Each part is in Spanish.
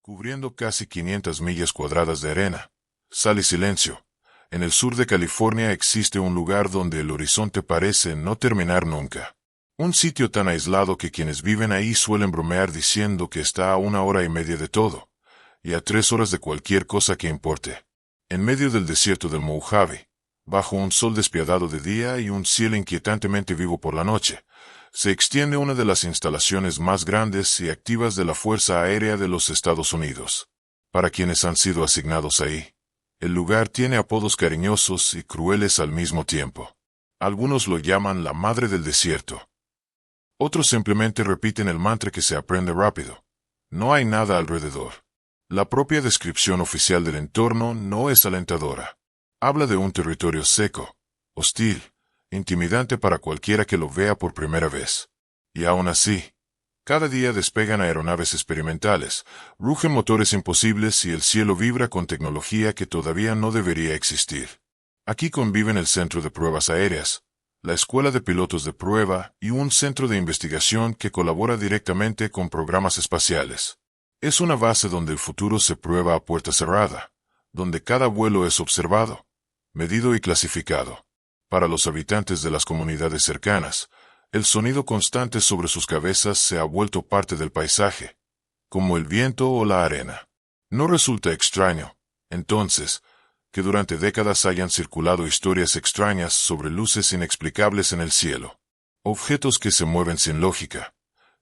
cubriendo casi 500 millas cuadradas de arena, sal y silencio. En el sur de California existe un lugar donde el horizonte parece no terminar nunca. Un sitio tan aislado que quienes viven ahí suelen bromear diciendo que está a 1 hora y media de todo, y a 3 horas de cualquier cosa que importe. En medio del desierto del Mojave, bajo un sol despiadado de día y un cielo inquietantemente vivo por la noche, se extiende una de las instalaciones más grandes y activas de la Fuerza Aérea de los Estados Unidos. Para quienes han sido asignados ahí, el lugar tiene apodos cariñosos y crueles al mismo tiempo. Algunos lo llaman la madre del desierto. Otros simplemente repiten el mantra que se aprende rápido. No hay nada alrededor. La propia descripción oficial del entorno no es alentadora. Habla de un territorio seco, hostil, intimidante para cualquiera que lo vea por primera vez. Y aún así, cada día despegan aeronaves experimentales, rugen motores imposibles y el cielo vibra con tecnología que todavía no debería existir. Aquí conviven el Centro de Pruebas Aéreas, la Escuela de Pilotos de Prueba y un centro de investigación que colabora directamente con programas espaciales. Es una base donde el futuro se prueba a puerta cerrada, donde cada vuelo es observado, medido y clasificado. Para los habitantes de las comunidades cercanas, el sonido constante sobre sus cabezas se ha vuelto parte del paisaje, como el viento o la arena. No resulta extraño, entonces, que durante décadas hayan circulado historias extrañas sobre luces inexplicables en el cielo. Objetos que se mueven sin lógica,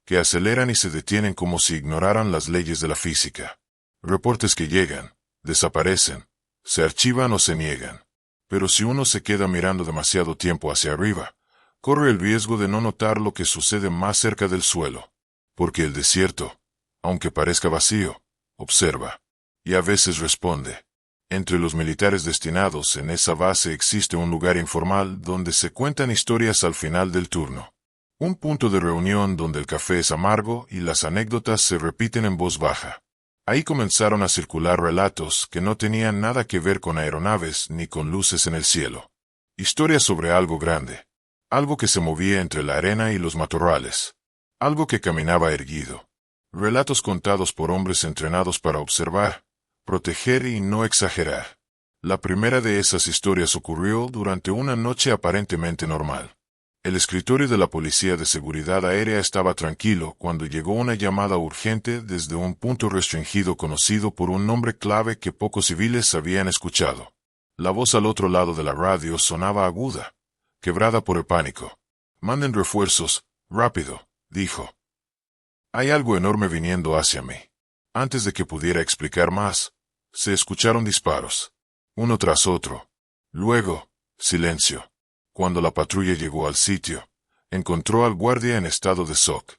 que aceleran y se detienen como si ignoraran las leyes de la física. Reportes que llegan, desaparecen, se archivan o se niegan. Pero si uno se queda mirando demasiado tiempo hacia arriba, corre el riesgo de no notar lo que sucede más cerca del suelo. Porque el desierto, aunque parezca vacío, observa, y a veces responde. Entre los militares destinados en esa base existe un lugar informal donde se cuentan historias al final del turno. Un punto de reunión donde el café es amargo y las anécdotas se repiten en voz baja. Ahí comenzaron a circular relatos que no tenían nada que ver con aeronaves ni con luces en el cielo. Historias sobre algo grande. Algo que se movía entre la arena y los matorrales. Algo que caminaba erguido. Relatos contados por hombres entrenados para observar, proteger y no exagerar. La primera de esas historias ocurrió durante una noche aparentemente normal. El escritorio de la Policía de Seguridad Aérea estaba tranquilo cuando llegó una llamada urgente desde un punto restringido conocido por un nombre clave que pocos civiles habían escuchado. La voz al otro lado de la radio sonaba aguda, quebrada por el pánico. «Manden refuerzos, rápido», dijo. «Hay algo enorme viniendo hacia mí». Antes de que pudiera explicar más, se escucharon disparos, uno tras otro. Luego, silencio. Cuando la patrulla llegó al sitio, encontró al guardia en estado de shock.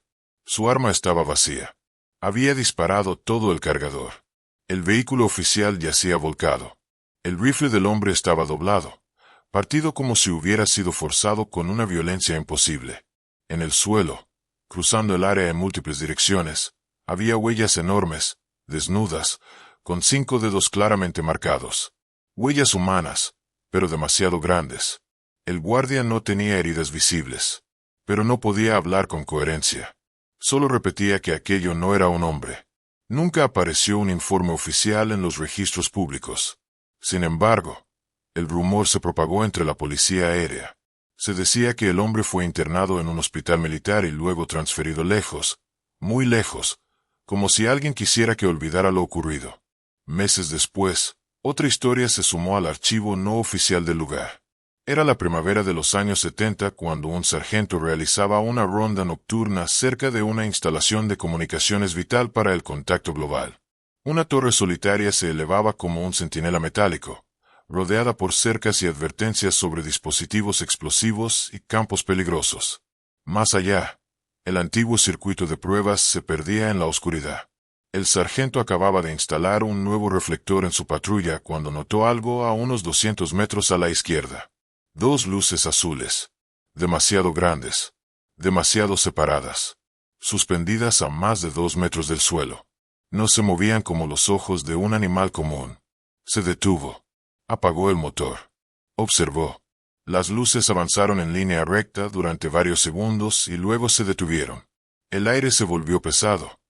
Su arma estaba vacía. Había disparado todo el cargador. El vehículo oficial yacía volcado. El rifle del hombre estaba doblado, partido como si hubiera sido forzado con una violencia imposible. En el suelo, cruzando el área en múltiples direcciones, había huellas enormes, desnudas, con 5 dedos claramente marcados. Huellas humanas, pero demasiado grandes. El guardia no tenía heridas visibles, pero no podía hablar con coherencia. Solo repetía que aquello no era un hombre. Nunca apareció un informe oficial en los registros públicos. Sin embargo, el rumor se propagó entre la policía aérea. Se decía que el hombre fue internado en un hospital militar y luego transferido lejos, muy lejos, como si alguien quisiera que olvidara lo ocurrido. Meses después, otra historia se sumó al archivo no oficial del lugar. Era la primavera de los años 70 cuando un sargento realizaba una ronda nocturna cerca de una instalación de comunicaciones vital para el contacto global. Una torre solitaria se elevaba como un centinela metálico, rodeada por cercas y advertencias sobre dispositivos explosivos y campos peligrosos. Más allá, el antiguo circuito de pruebas se perdía en la oscuridad. El sargento acababa de instalar un nuevo reflector en su patrulla cuando notó algo a unos 200 metros a la izquierda. 2 luces azules, demasiado grandes, demasiado separadas, suspendidas a más de 2 metros del suelo. No se movían como los ojos de un animal común. Se detuvo. Apagó el motor. Observó. Las luces avanzaron en línea recta durante varios segundos y luego se detuvieron. El aire se volvió pesado,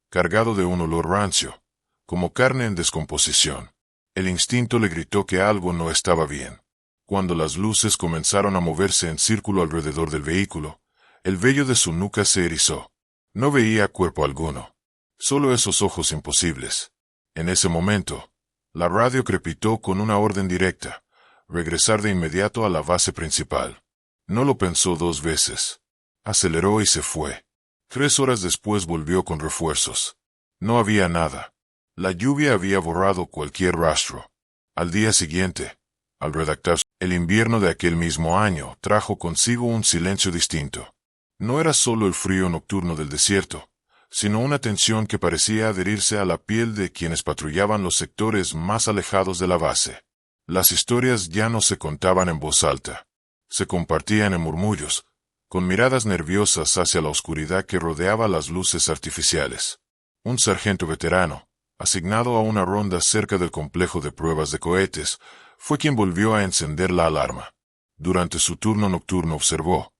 cargado de un olor rancio, como carne en descomposición. El instinto le gritó que algo no estaba bien. Cuando las luces comenzaron a moverse en círculo alrededor del vehículo, el vello de su nuca se erizó. No veía cuerpo alguno. Solo esos ojos imposibles. En ese momento, la radio crepitó con una orden directa: regresar de inmediato a la base principal. No lo pensó dos veces. Aceleró y se fue. 3 horas después volvió con refuerzos. No había nada. La lluvia había borrado cualquier rastro. Al día siguiente, al redactar, el invierno de aquel mismo año trajo consigo un silencio distinto. No era solo el frío nocturno del desierto, sino una tensión que parecía adherirse a la piel de quienes patrullaban los sectores más alejados de la base. Las historias ya no se contaban en voz alta. Se compartían en murmullos, con miradas nerviosas hacia la oscuridad que rodeaba las luces artificiales. Un sargento veterano, asignado a una ronda cerca del complejo de pruebas de cohetes, fue quien volvió a encender la alarma. Durante su turno nocturno observó,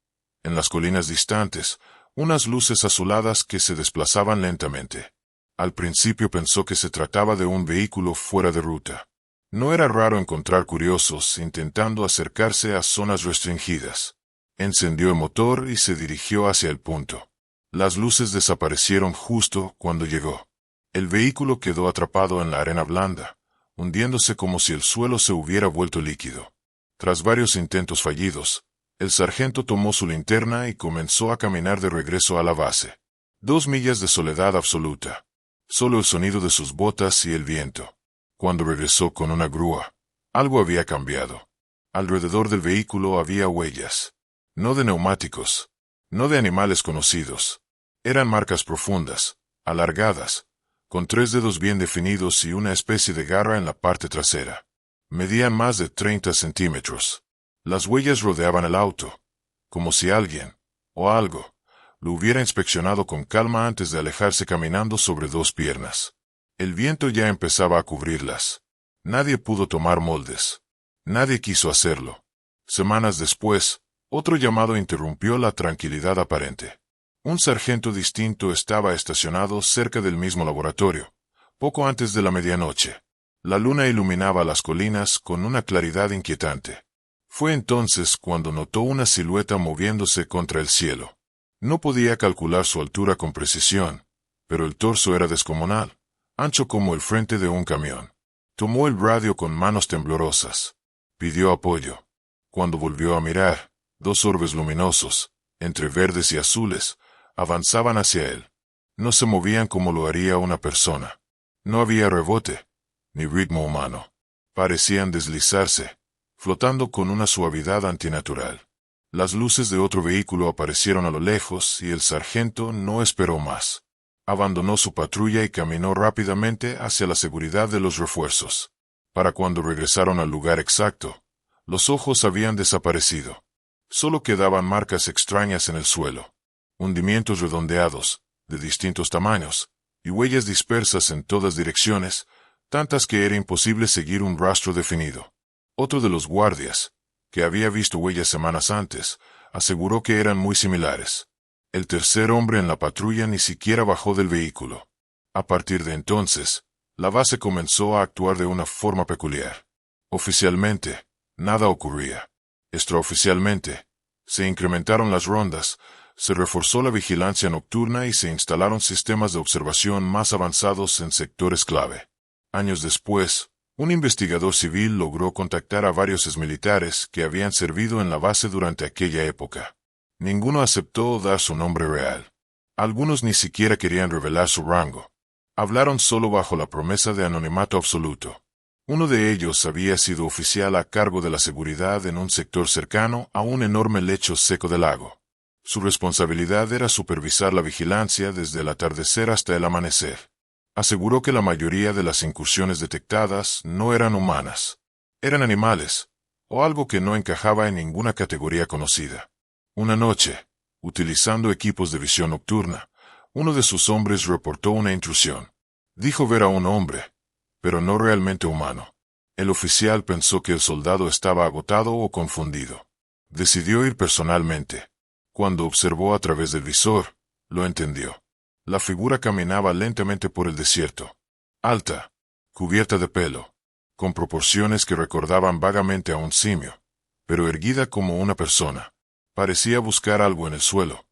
en las colinas distantes, unas luces azuladas que se desplazaban lentamente. Al principio pensó que se trataba de un vehículo fuera de ruta. No era raro encontrar curiosos intentando acercarse a zonas restringidas. Encendió el motor y se dirigió hacia el punto. Las luces desaparecieron justo cuando llegó. El vehículo quedó atrapado en la arena blanda, hundiéndose como si el suelo se hubiera vuelto líquido. Tras varios intentos fallidos, el sargento tomó su linterna y comenzó a caminar de regreso a la base. 2 millas de soledad absoluta. Solo el sonido de sus botas y el viento. Cuando regresó con una grúa, algo había cambiado. Alrededor del vehículo había huellas. No de neumáticos, no de animales conocidos. Eran marcas profundas, alargadas, con 3 dedos bien definidos y una especie de garra en la parte trasera. Medían más de 30 centímetros. Las huellas rodeaban el auto, como si alguien, o algo, lo hubiera inspeccionado con calma antes de alejarse caminando sobre 2 piernas. El viento ya empezaba a cubrirlas. Nadie pudo tomar moldes. Nadie quiso hacerlo. Semanas después, otro llamado interrumpió la tranquilidad aparente. Un sargento distinto estaba estacionado cerca del mismo laboratorio, poco antes de la medianoche. La luna iluminaba las colinas con una claridad inquietante. Fue entonces cuando notó una silueta moviéndose contra el cielo. No podía calcular su altura con precisión, pero el torso era descomunal, ancho como el frente de un camión. Tomó el radio con manos temblorosas. Pidió apoyo. Cuando volvió a mirar, 2 orbes luminosos, entre verdes y azules, avanzaban hacia él. No se movían como lo haría una persona. No había rebote, ni ritmo humano. Parecían deslizarse, flotando con una suavidad antinatural. Las luces de otro vehículo aparecieron a lo lejos y el sargento no esperó más. Abandonó su patrulla y caminó rápidamente hacia la seguridad de los refuerzos. Para cuando regresaron al lugar exacto, los ojos habían desaparecido. Solo quedaban marcas extrañas en el suelo, hundimientos redondeados, de distintos tamaños, y huellas dispersas en todas direcciones, tantas que era imposible seguir un rastro definido. Otro de los guardias, que había visto huellas semanas antes, aseguró que eran muy similares. El tercer hombre en la patrulla ni siquiera bajó del vehículo. A partir de entonces, la base comenzó a actuar de una forma peculiar. Oficialmente, nada ocurría. Extraoficialmente, se incrementaron las rondas, se reforzó la vigilancia nocturna y se instalaron sistemas de observación más avanzados en sectores clave. Años después, un investigador civil logró contactar a varios exmilitares que habían servido en la base durante aquella época. Ninguno aceptó dar su nombre real. Algunos ni siquiera querían revelar su rango. Hablaron solo bajo la promesa de anonimato absoluto. Uno de ellos había sido oficial a cargo de la seguridad en un sector cercano a un enorme lecho seco del lago. Su responsabilidad era supervisar la vigilancia desde el atardecer hasta el amanecer. Aseguró que la mayoría de las incursiones detectadas no eran humanas. Eran animales, o algo que no encajaba en ninguna categoría conocida. Una noche, utilizando equipos de visión nocturna, uno de sus hombres reportó una intrusión. Dijo ver a un hombre, pero no realmente humano. El oficial pensó que el soldado estaba agotado o confundido. Decidió ir personalmente. Cuando observó a través del visor, lo entendió. La figura caminaba lentamente por el desierto. Alta, cubierta de pelo, con proporciones que recordaban vagamente a un simio, pero erguida como una persona. Parecía buscar algo en el suelo,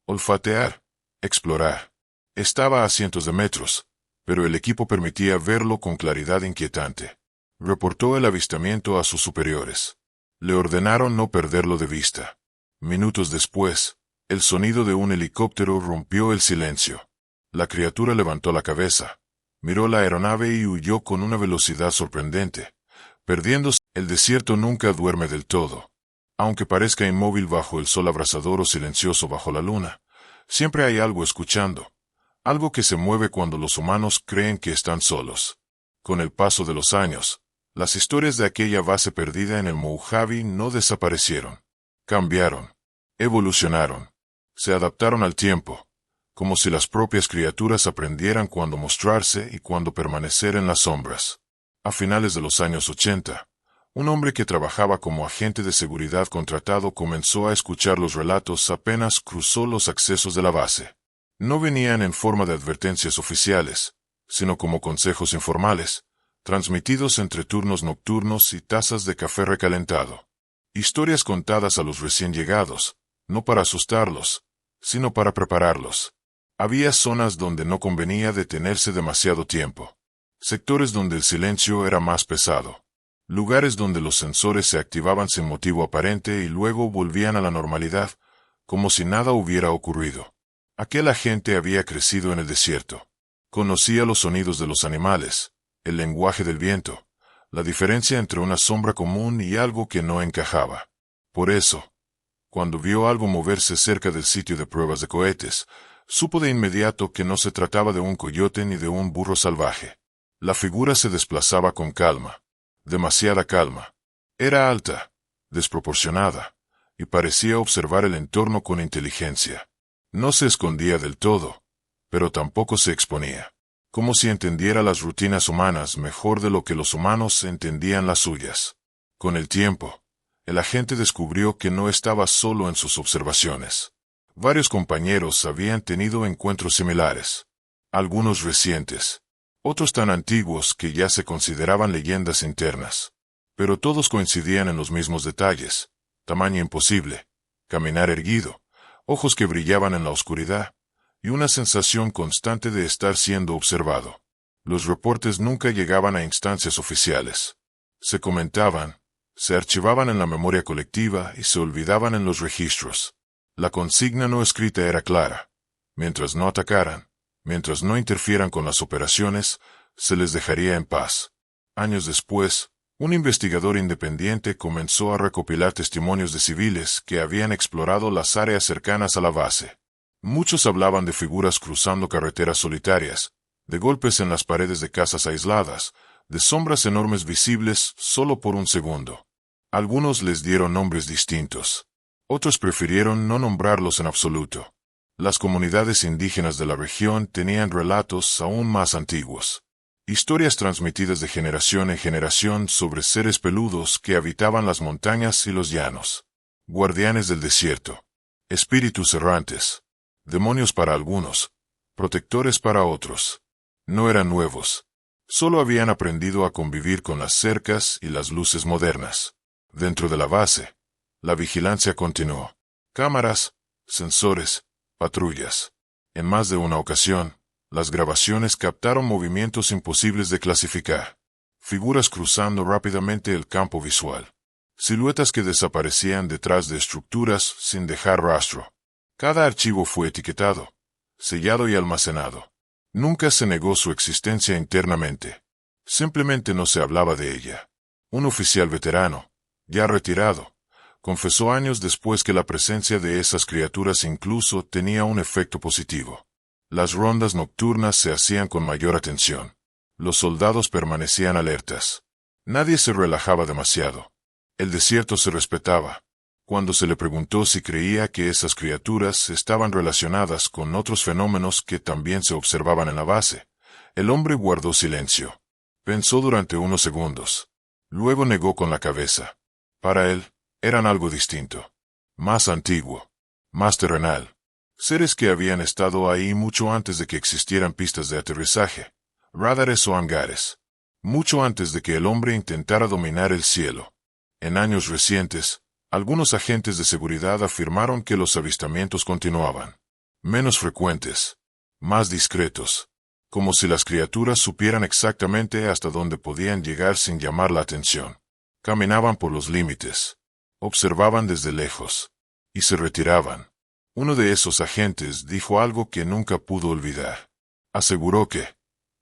olfatear, explorar. Estaba a cientos de metros, pero el equipo permitía verlo con claridad inquietante. Reportó el avistamiento a sus superiores. Le ordenaron no perderlo de vista. Minutos después, el sonido de un helicóptero rompió el silencio. La criatura levantó la cabeza, miró la aeronave y huyó con una velocidad sorprendente, perdiéndose. El desierto nunca duerme del todo. Aunque parezca inmóvil bajo el sol abrasador o silencioso bajo la luna, siempre hay algo escuchando, algo que se mueve cuando los humanos creen que están solos. Con el paso de los años, las historias de aquella base perdida en el Mojave no desaparecieron. Cambiaron, evolucionaron, se adaptaron al tiempo, como si las propias criaturas aprendieran cuándo mostrarse y cuándo permanecer en las sombras. A finales de los años 80, un hombre que trabajaba como agente de seguridad contratado comenzó a escuchar los relatos apenas cruzó los accesos de la base. No venían en forma de advertencias oficiales, sino como consejos informales, transmitidos entre turnos nocturnos y tazas de café recalentado. Historias contadas a los recién llegados, no para asustarlos, sino para prepararlos. Había zonas donde no convenía detenerse demasiado tiempo. Sectores donde el silencio era más pesado. Lugares donde los sensores se activaban sin motivo aparente y luego volvían a la normalidad, como si nada hubiera ocurrido. Aquel agente había crecido en el desierto. Conocía los sonidos de los animales, el lenguaje del viento, la diferencia entre una sombra común y algo que no encajaba. Por eso, cuando vio algo moverse cerca del sitio de pruebas de cohetes, supo de inmediato que no se trataba de un coyote ni de un burro salvaje. La figura se desplazaba con calma, demasiada calma. Era alta, desproporcionada, y parecía observar el entorno con inteligencia. No se escondía del todo, pero tampoco se exponía, como si entendiera las rutinas humanas mejor de lo que los humanos entendían las suyas. Con el tiempo, el agente descubrió que no estaba solo en sus observaciones. Varios compañeros habían tenido encuentros similares, algunos recientes, otros tan antiguos que ya se consideraban leyendas internas. Pero todos coincidían en los mismos detalles: tamaño imposible, caminar erguido, ojos que brillaban en la oscuridad, y una sensación constante de estar siendo observado. Los reportes nunca llegaban a instancias oficiales. Se comentaban, se archivaban en la memoria colectiva y se olvidaban en los registros. La consigna no escrita era clara: mientras no atacaran, mientras no interfieran con las operaciones, se les dejaría en paz. Años después, un investigador independiente comenzó a recopilar testimonios de civiles que habían explorado las áreas cercanas a la base. Muchos hablaban de figuras cruzando carreteras solitarias, de golpes en las paredes de casas aisladas, de sombras enormes visibles solo por un segundo. Algunos les dieron nombres distintos. Otros prefirieron no nombrarlos en absoluto. Las comunidades indígenas de la región tenían relatos aún más antiguos. Historias transmitidas de generación en generación sobre seres peludos que habitaban las montañas y los llanos. Guardianes del desierto. Espíritus errantes. Demonios para algunos, protectores para otros. No eran nuevos. Solo habían aprendido a convivir con las cercas y las luces modernas. Dentro de la base, la vigilancia continuó. Cámaras, sensores, patrullas. En más de una ocasión, las grabaciones captaron movimientos imposibles de clasificar. Figuras cruzando rápidamente el campo visual. Siluetas que desaparecían detrás de estructuras sin dejar rastro. Cada archivo fue etiquetado, sellado y almacenado. Nunca se negó su existencia internamente. Simplemente no se hablaba de ella. Un oficial veterano, ya retirado, confesó años después que la presencia de esas criaturas incluso tenía un efecto positivo. Las rondas nocturnas se hacían con mayor atención. Los soldados permanecían alertas. Nadie se relajaba demasiado. El desierto se respetaba. Cuando se le preguntó si creía que esas criaturas estaban relacionadas con otros fenómenos que también se observaban en la base, el hombre guardó silencio. Pensó durante unos segundos. Luego negó con la cabeza. Para él, eran algo distinto. Más antiguo. Más terrenal. Seres que habían estado ahí mucho antes de que existieran pistas de aterrizaje, radares o hangares. mucho antes de que el hombre intentara dominar el cielo. En años recientes, algunos agentes de seguridad afirmaron que los avistamientos continuaban. Menos frecuentes, más discretos, como si las criaturas supieran exactamente hasta dónde podían llegar sin llamar la atención. Caminaban por los límites, observaban desde lejos, y se retiraban. Uno de esos agentes dijo algo que nunca pudo olvidar. Aseguró que,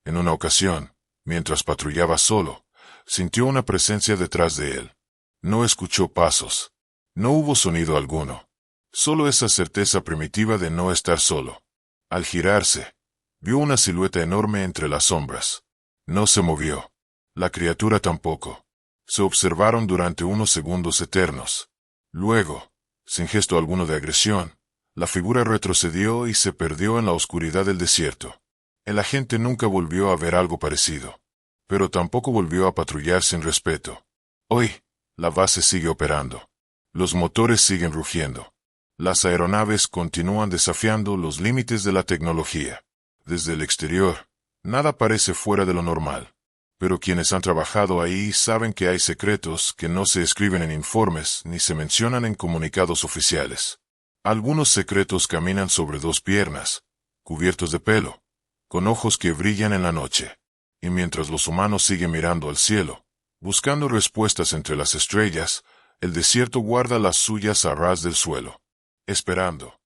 en una ocasión, mientras patrullaba solo, sintió una presencia detrás de él. No escuchó pasos. No hubo sonido alguno. Solo esa certeza primitiva de no estar solo. Al girarse, vio una silueta enorme entre las sombras. No se movió. La criatura tampoco. Se observaron durante unos segundos eternos. Luego, sin gesto alguno de agresión, la figura retrocedió y se perdió en la oscuridad del desierto. El agente nunca volvió a ver algo parecido. Pero tampoco volvió a patrullar sin respeto. Hoy, la base sigue operando. Los motores siguen rugiendo. Las aeronaves continúan desafiando los límites de la tecnología. Desde el exterior, nada parece fuera de lo normal. Pero quienes han trabajado ahí saben que hay secretos que no se escriben en informes ni se mencionan en comunicados oficiales. Algunos secretos caminan sobre dos piernas, cubiertos de pelo, con ojos que brillan en la noche. Y mientras los humanos siguen mirando al cielo, buscando respuestas entre las estrellas, el desierto guarda las suyas a ras del suelo, esperando.